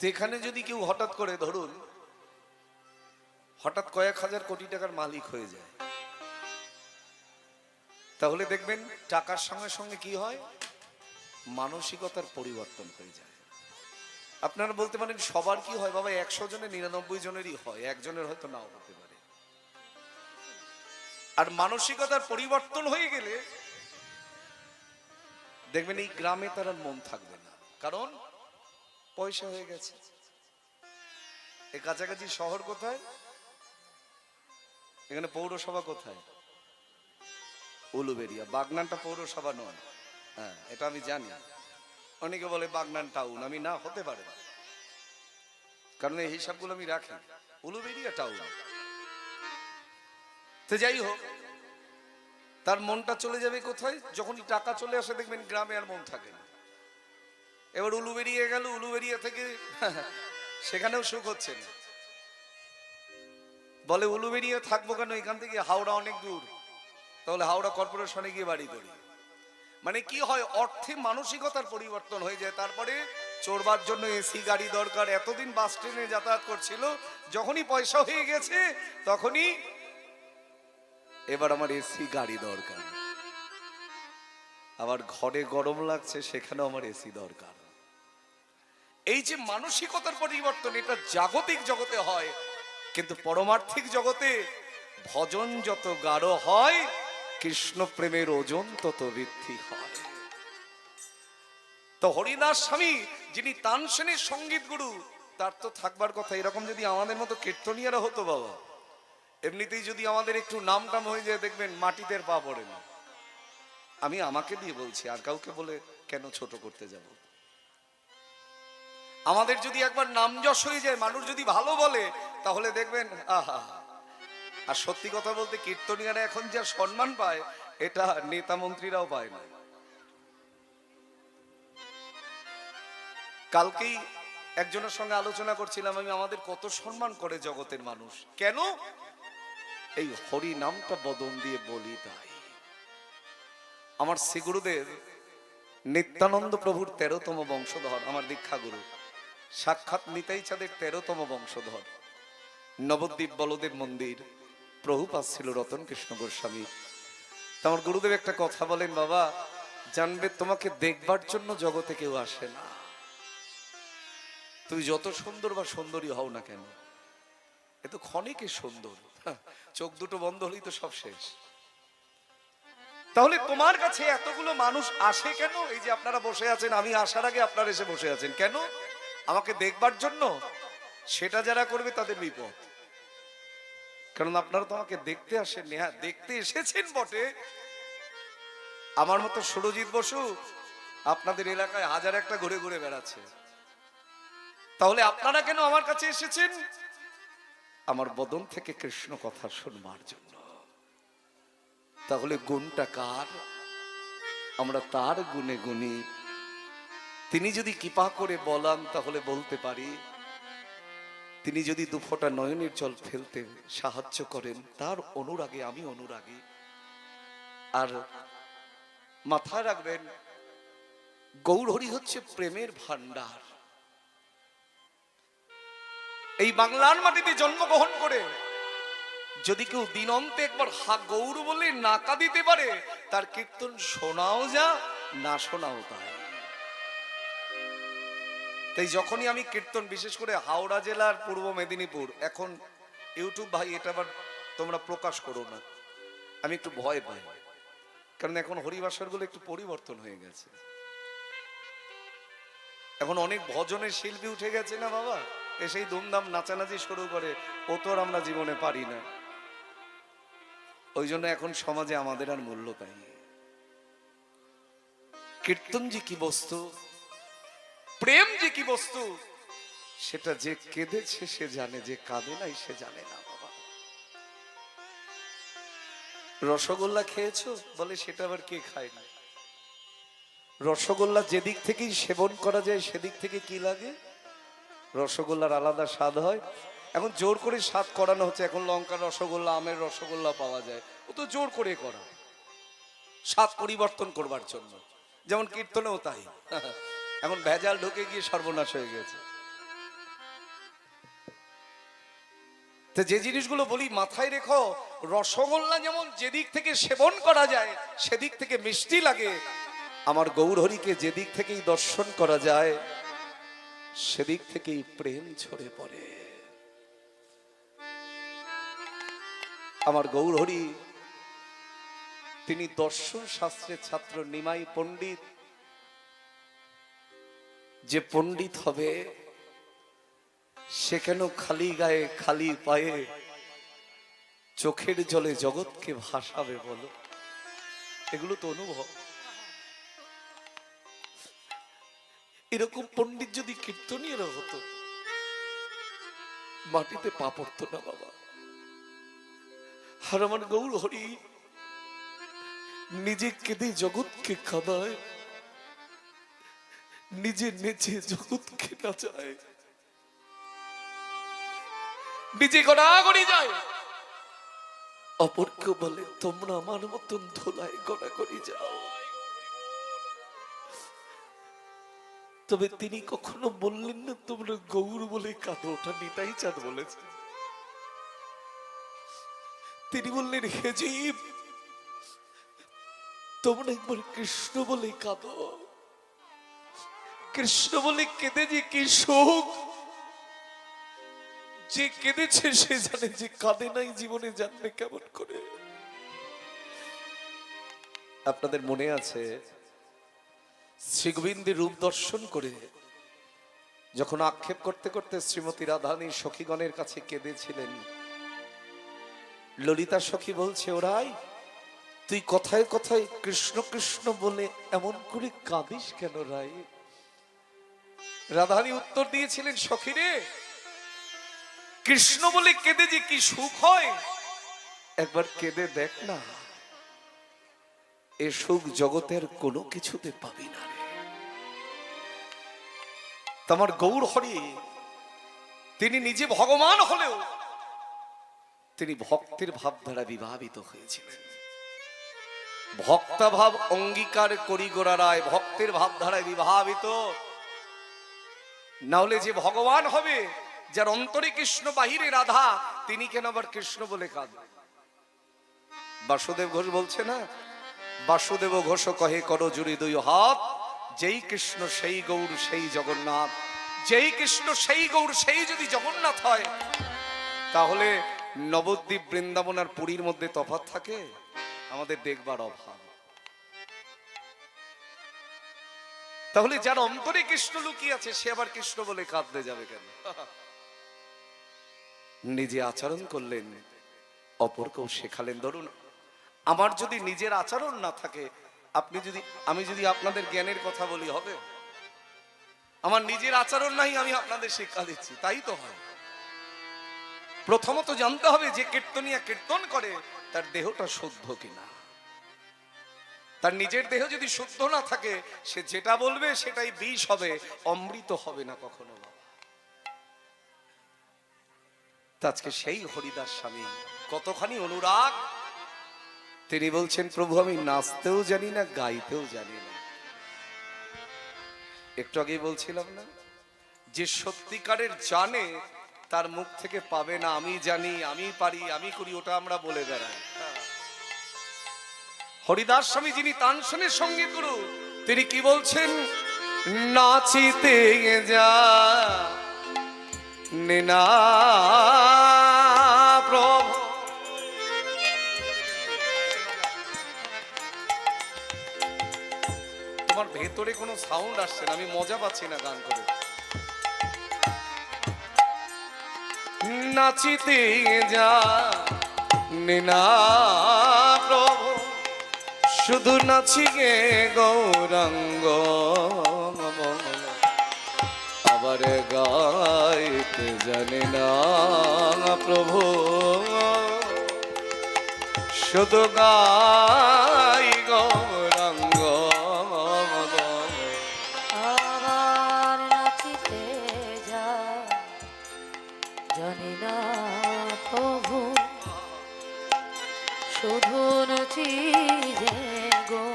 এখানে যদি কেউ হঠাৎ করে ধরুন হঠাৎ কয়েক হাজার কোটি টাকার মালিক হয়ে যায়, তাহলে দেখবেন টাকার সঙ্গে সঙ্গে কি হয়, মানসিকতার পরিবর্তন হয়ে যায়। আপনারা বলতে পারেন সবার কি হয় বাবা? 100 জনে 99 জনেরই হয়, একজনের হয়তো নাও হতে পারে। আর মানসিকতার পরিবর্তন হয়ে গেলে দেখবেন এই গ্রামে তার আর মন থাকবে না, কারণ পয়সা হয়ে গেছে। এই কাছাকাছি শহর কোথায়? এখানে পৌরসভা কোথায়? উলুবেড়িয়া। বাগনানটা পৌরসভা নয়, হ্যাঁ এটা আমি জানি। অনেকে বলে বাগনান টাউন, আমি না, হতে পারে না, কারণ এই হিসাবগুলো আমি রাখি। উলুবেড়িয়া টাউন। তো যাই হোক, তার মনটা চলে যাবে কোথায়? যখনই টাকা চলে আসে দেখবেন গ্রামে আর মন থাকে না। এবার উলুবেড়িয়া গেল, উলুবেড়িয়া থেকে সেখানেও সুখ হচ্ছে না। বলে উলুবেড়িয়া থাকবো কেন, এখান থেকে হাওড়া অনেক দূর, তাহলে হাওড়া কর্পোরেশনে গিয়ে বাড়ি করি। মানে কি হয়, অর্থে মানসিকতার পরিবর্তন হয়ে যায়। তারপরে চড়বার জন্য এসি গাড়ি দরকার, এতদিন বাস ট্রেনে যাতায়াত করছিল, যখনই পয়সা হয়ে গেছে তখনই এবার আমার এসি গাড়ি দরকার। আবার ঘরে গরম লাগছে, সেখানেও আমার এসি দরকার। এই যে মানসিকতার পরিবর্তন, এটা জাগতিক জগতে হয়, কিন্তু পরমার্থিক জগতে ভজন যত গাঢ় হয়, কৃষ্ণ প্রেমের ওজন তত বৃদ্ধি হয়। তো হরিদাস স্বামী, যিনি তানসেনের সঙ্গীত গুরু, তার তো থাকবার কথা এরকম যদি আমাদের মতো কীর্তনিয়ারা হতো বাবা। এমনিতেই যদি আমাদের একটু নাম টাম হয়ে যায়, দেখবেন মাটিতে পা পড়ে না। আমি আমাকে দিয়ে বলছি, আর কাউকে বলে কেন ছোট করতে যাব? আমাদের যদি একবার নাম যশ হয়ে যায়, মানুষ যদি ভালো বলে, তাহলে দেখবেন আহা। আর সত্যি কথা বলতে, কীর্তনিয়ারা এখন যা সম্মান পায়, এটা নেতা মন্ত্রীরাও পায় না। কালকেই একজনের সঙ্গে আলোচনা করছিলাম আমি, আমাদের কত সম্মান করে জগতের মানুষ, কেন? এই হরি নামটা বদন দিয়ে বলি তাই। আমার শ্রী গুরুদেব নিত্যানন্দ প্রভুর 13তম বংশধর, আমার দীক্ষা গুরু, সাক্ষাৎ নিতাই চাঁদের 13তম বংশধর। নবদ্বীপ বলদেব মন্দির প্রভুপাদ ছিল রতন কৃষ্ণ গোস্বামী। আমার গুরুদেব একটা কথা বলেন, বাবা জানবে, তোমাকে দেখবার জন্য জগতে কেউ আসে না। তুমি যত সুন্দর বা সুন্দরী হও না কেন, এ তো ক্ষণিকে সুন্দর, চোখ দুটো বন্ধ হলেই তো সব শেষ। তাহলে তোমার কাছে এতগুলো মানুষ আসে কেন? এই যে আপনারা বসে আছেন, আমি আসার আগে আপনারা এসে বসে আছেন কেন? আমাকে দেখবার জন্য। সেটা যারা করবে তাদের বিপদ, কারণ আপনারা তো আমাকে দেখতে আসেন। হ্যাঁ, দেখতে এসেছেন বটে। আমার মতো সুরজিৎ বসু আপনাদের এলাকায় হাজার একটা ঘুরে ঘুরে বেড়াচ্ছে, তাহলে আপনারা কেন আমার কাছে এসেছেন? আমার বদন থেকে কৃষ্ণ কথা শুনবার জন্য। তাহলে গুণটা কার? আমরা তার গুণে গুণী। তিনি যদি কৃপা করে বলান, তাহলে বলতে পারি। তিনি যদি দুফোঁটা নয়নের জল ফেলতে সাহায্য করেন, তার অনুরাগে আমি অনুরাগী। আর মাথায় রাখবেন, গৌরহরি হচ্ছে প্রেমের ভান্ডার। এই বাংলার মাটিতে জন্মগ্রহণ করে যদি কেউ দিনন্তে একবার হা গৌর বলে নাকা দিতে পারে, তার কীর্তন শোনাও যা, না শোনাও তাই। তাই যখনই আমি কীর্তন, বিশেষ করে হাওড়া জেলার পূর্ব মেদিনীপুর, এখন ইউটিউব ভাই এটা আবার তোমরা প্রকাশ করো না, আমি একটু ভয় পাই, কারণ এখন হরিবাসরগুলো একটু পরিবর্তন হয়ে গেছে। এখন অনেক ভজনের শিল্পী উঠে গেছে না বাবা, এসেই ধুমধাম নাচানাচি শুরু করে, ও তো আর আমরা জীবনে পারি না। ওই জন্য এখন সমাজে আমাদের আর মূল্য পাই। কীর্তন যে কি বস্তু, প্রেম যে কি বস্তু, সেটা যে কেঁদেছে সে জানে, যে কাঁদে নাই সে জানে না বাবা। রসগোল্লা খেয়েছো? বলে সেটা আবার কে খায় না? রসগোল্লা যেদিক থেকেই সেবন করা যায়, সেদিক থেকে কি লাগে? রসগোল্লার আলাদা স্বাদ হয়। এখন জোর করে স্বাদ করানো হচ্ছে। এখন লঙ্কার রসগোল্লা, আমের রসগোল্লা পাওয়া যায়, ও তো জোর করে করা, স্বাদ পরিবর্তন করবার জন্য। যেমন কীর্তনেও তাই, এখন ভেজাল ঢুকে গিয়ে সর্বনাশ হয়ে গেছে। তো যে জিনিসগুলো বলি মাথায় রেখো, রসগোল্লা যেমন যেদিক থেকে সেবন করা যায় সেদিক থেকে মিষ্টি লাগে, আমার গৌরহরিকে যেদিক থেকেই দর্শন করা যায় সেদিক থেকেই প্রেম ঝরে পড়ে। আমার গৌরহরি তিনি দর্শন শাস্ত্রের ছাত্র, নিমাই পণ্ডিত। যে পণ্ডিত হবে সে কেন খালি গায়ে খালি পায়ে চোখের জলে জগৎকে ভাসাবে বলো? এগুলো তো অনুভব। এরকম পণ্ডিত যদি কীর্তনীয়রা হতো, মাটিতে পা পড়তো না বাবা। আর আমার গৌরহরি নিজে কেঁদে জগৎকে কাঁদায়, নিজে নেচে জগৎকে নাচায়, নিজে গড়াগড়ি যায়, অপরকে বলে তোমরা আমার মতন ধোলায় গড়াগড়ি যাও। তবে তিনি কখনো বললেন না তোমরা গৌর বলে কাঁদো, ওটা নিতাই চাঁদ বলেছে। তিনি বললেন হে জীব, তোমরা একবার কৃষ্ণ বলে কাঁদো। কৃষ্ণ বলে কেঁদে যে কি সুখ, যে কেঁদেছে সে জানে, যে কাঁদে নাই জীবনে জানবে কেমন করে। আপনাদের মনে আছে শ্রী গোবিন্দের রূপ দর্শন করে যখন আক্ষেপ করতে করতে শ্রীমতী রাধারানী সখীগণের কাছে কেঁদেছিলেন, ললিতা সখী বলছে ওরাই তুই কথায় কথায় কৃষ্ণ কৃষ্ণ বলে এমন করে কাঁদিস কেন রাই? রাধারানী উত্তর দিয়েছিলেন সখী রে, কৃষ্ণ বলে কেঁদে যে কি সুখ হয় একবার কেঁদে দেখ না, এ সুখ জগতের কোনো কিছুতে পাবি না রে। তোমার গৌরহরি তিনি নিজে ভগবান হলেও তিনি ভক্তের ভাব দ্বারা বিভাবিত হয়েছিলেন। ভক্তা ভাব অঙ্গীকার করি গোড়ারায়, ভক্তের ভাব ধারায় বিভাবিত না হলে যে ভগবান হবে, যার অন্তরে কৃষ্ণ বাহিরে রাধা, তিনি কেন আবার কৃষ্ণ বলে কাঁদবে? বাসুদেব ঘোষ বলছে না, বাসুদেব ঘোষ কহে করো জুড়ি দুই হাত, যেই কৃষ্ণ সেই গৌর সেই জগন্নাথ। যেই কৃষ্ণ সেই গৌর সেই যদি জগন্নাথ হয়, তাহলে নবদ্বীপ বৃন্দাবন আর পুরীর মধ্যে তফাৎ থাকে? আমাদের দেখবার অভাব। তাহলে যার অন্তরে কৃষ্ণ লুকিয়ে আছে সে আবার কৃষ্ণ বলে কাঁদতে যাবে কেন? নিজে আচরণ করলেন, অপরকেও শেখালেন। ধরুন আমার যদি নিজের আচরণ না থাকে, আমি যদি আপনাদের জ্ঞানের কথা বলি হবে? আমার নিজের আচরণ নাই, আমি আপনাদের শিক্ষা দিচ্ছি, তাই তো হয়। প্রথমত জানতে হবে যে কীর্তনিয়া কীর্তন করে তার দেহটা শুদ্ধ কিনা। তার নিজের দেহ যদি শুদ্ধ না থাকে, সে যেটা বলবে সেটাই বিষ হবে, অমৃত হবে না কখনো। আজকে সেই হরিদাস স্বামী কতখানি অনুরাগ, তিনি বলছেন প্রভু আমি নাচতেও জানি না, গাইতেও জানি না। একটু আগেই বলছিলাম না, যে সত্যিকারের জানে তার মুখ থেকে পাবে না আমি জানি, আমি পারি, আমি করি, ওটা আমরা বলে বেড়াই। হরিদাস স্বামী যিনি তানসেনের সঙ্গে গুরু, তিনি কি বলছেন? নাচিতে যা নিনা প্রভু, তোমার ভেতরে কোনো সাউন্ড আসছে না, আমি মজা পাচ্ছি না গান করে। নাচিতে যা নিনা প্রভু, শুধু নাচি গে গৌরাঙ্গ, আবার গাইতে জানি না প্রভু, শুধু গাই গৌরাঙ্গ। আবার নাচিতে যা জানি না প্রভু, শুধু নাচি যে গো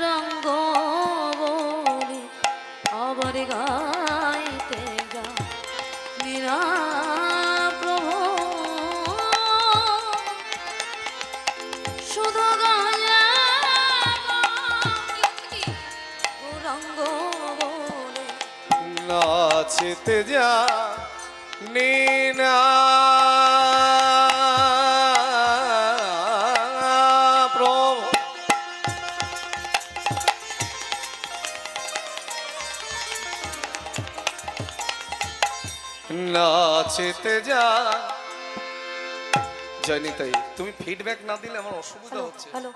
রঙ্গ বলি, আবার গাইতে যা নিরা প্রভু, নাচতে যা না প্রভু নাচতে যা জানিতাই তুমি ফিডব্যাক না দিলে আমার অসুবিধা হ্যালো হচ্ছে হ্যালো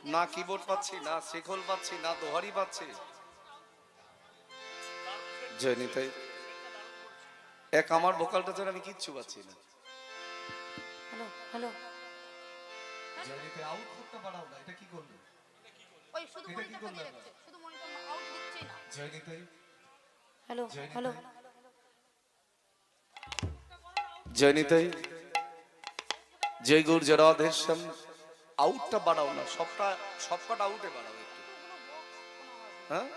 না কিবোর্ড পাচ্ছি না শিখল পাচ্ছি না দোহারি পাচ্ছি জয়নিতাই এক আমার ভোকালটা ছাড়া আমি কিচ্ছু পাচ্ছি না হ্যালো হ্যালো জয়নিতাই আউটপুটটা বাড়াও না এটা কি করলে ওই শুধু এটা কি মনিটরটা করলে দিয়ে রাখছে শুধু মনিটর আউট দিচ্ছেই না জয়নিতাই হ্যালো হ্যালো জয়নিতাই জয় গুর জরাধেশম আউটটা বাড়াও না সবকটা আউটে বাড়াও একটু হ্যাঁ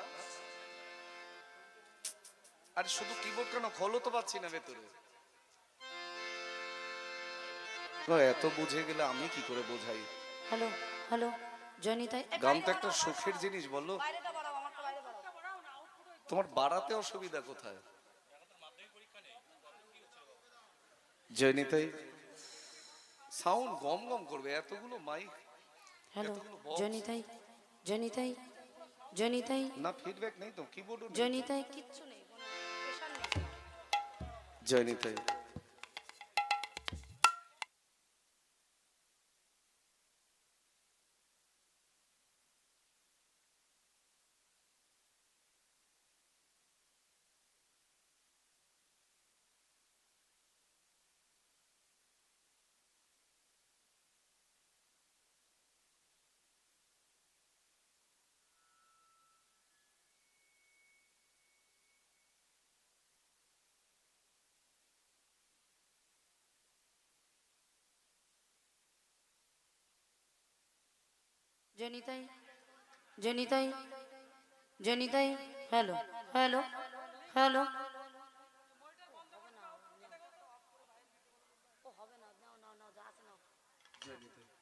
আরে শুধু কিবোর্ড কেন খোলো তো পাচ্ছি না ভেতরে এত বুঝে গেলে আমি কি করে বোঝাই হ্যালো হ্যালো জয়নিতাই গান তো একটা সুখের জিনিস বলো বাইরেটা বাড়াও আমারটা বাইরে বাড়াও তোমার বাড়াতে অসুবিধা কোথায় জয়নিতাই সাউন্ড গম গম করবে এতগুলো মাইক হ্যালো এতগুলো box। জয়নিতাই জয়নিতাই জয়নিতাই না ফিডব্যাক নেই তো কিবোর্ড জয়নিতাই কিচ্ছু নেই কোনো প্রেশার নেই জয়নিতাই জয়নিতাই জয়নিতাই জয়নিতাই হ্যালো হ্যালো হ্যালো জয়নিতাই